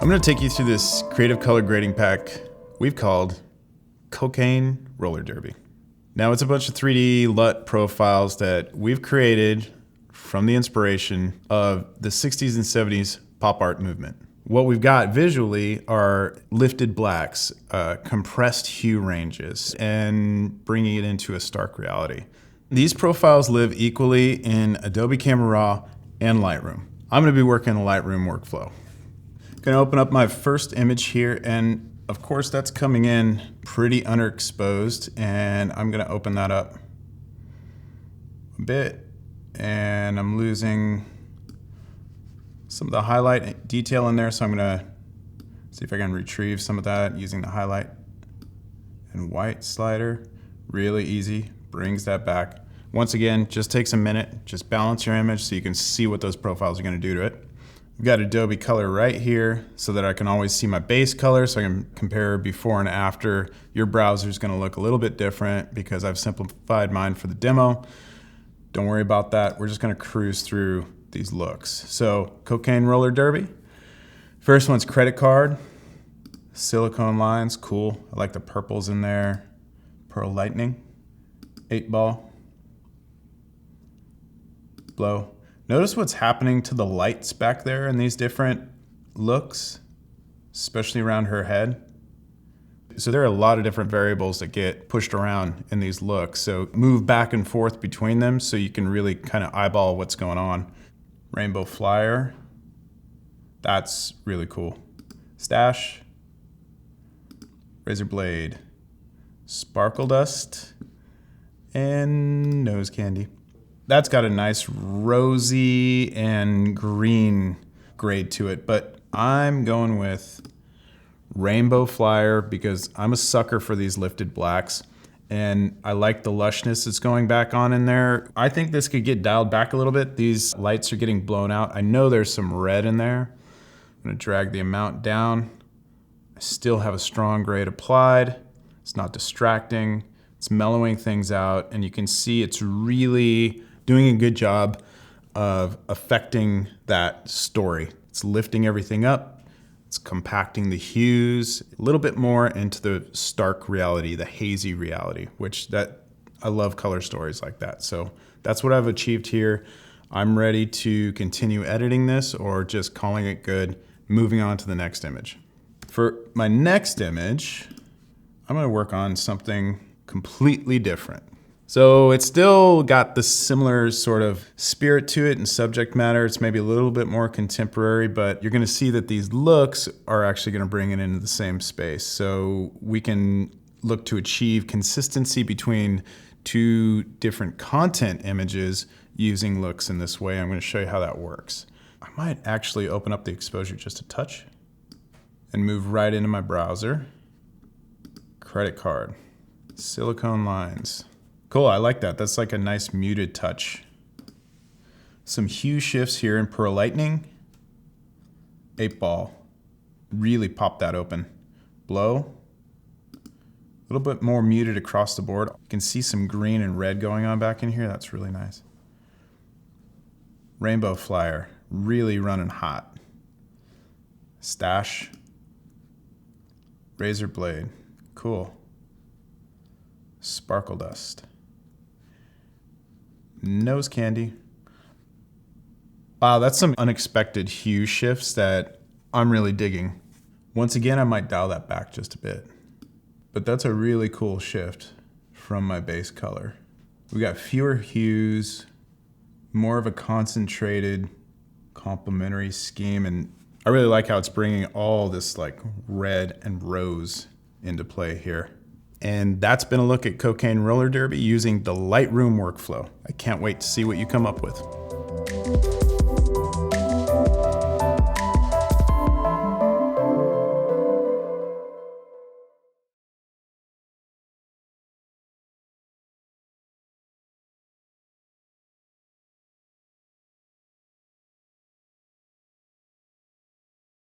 I'm going to take you through this creative color grading pack we've called Cocaine Roller Derby. Now it's a bunch of 3D LUT profiles that we've created from the inspiration of the 60s and 70s pop art movement. What we've got visually are lifted blacks, compressed hue ranges, and bringing it into a stark reality. These profiles live equally in Adobe Camera Raw and Lightroom. I'm going to be working in the Lightroom Workflow. Going to open up my first image here, and of course that's coming in pretty underexposed, and I'm going to open that up a bit, and I'm losing some of the highlight detail in there, so I'm going to see if I can retrieve some of that using the highlight and white slider. Really easy, brings that back. Once again, just takes a minute, just balance your image so you can see what those profiles are going to do to it. I've got Adobe Color right here so that I can always see my base color, so I can compare before and after. Your browser is going to look a little bit different because I've simplified mine for the demo. Don't worry about that. We're just going to cruise through these looks. So, Cocaine Roller Derby. First one's credit card. Silicone lines, cool. I like the purples in there. Pearl Lightning. 8-ball. Blow. Notice what's happening to the lights back there in these different looks, especially around her head. So there are a lot of different variables that get pushed around in these looks. So move back and forth between them so you can really kind of eyeball what's going on. Rainbow flyer. That's really cool. Stash. Razor blade. Sparkle dust. And nose candy. That's got a nice rosy and green grade to it, but I'm going with rainbow flyer because I'm a sucker for these lifted blacks, and I like the lushness that's going back on in there. I think this could get dialed back a little bit. These lights are getting blown out. I know there's some red in there. I'm gonna drag the amount down. I still have a strong grade applied. It's not distracting. It's mellowing things out, and you can see it's really doing a good job of affecting that story. It's lifting everything up. It's compacting the hues a little bit more into the stark reality, the hazy reality, which I love color stories like that. So that's what I've achieved here. I'm ready to continue editing this or just calling it good, moving on to the next image. For my next image, I'm gonna work on something completely different. So it's still got the similar sort of spirit to it and subject matter. It's maybe a little bit more contemporary, but you're gonna see that these looks are actually gonna bring it into the same space. So we can look to achieve consistency between two different content images using looks in this way. I'm gonna show you how that works. I might actually open up the exposure just a touch and move right into my browser. Credit card, silicone lines. Cool, I like that. That's like a nice muted touch. Some hue shifts here in Pearl Lightning. 8-ball, really pop that open. Blow, a little bit more muted across the board. You can see some green and red going on back in here. That's really nice. Rainbow flyer, really running hot. Stash, razor blade, cool. Sparkle dust. Nose candy. Wow, that's some unexpected hue shifts that I'm really digging. Once again, I might dial that back just a bit. But that's a really cool shift from my base color. We got fewer hues, more of a concentrated complementary scheme, and I really like how it's bringing all this like red and rose into play here. And that's been a look at Cocaine Roller Derby using the Lightroom Workflow. I can't wait to see what you come up with.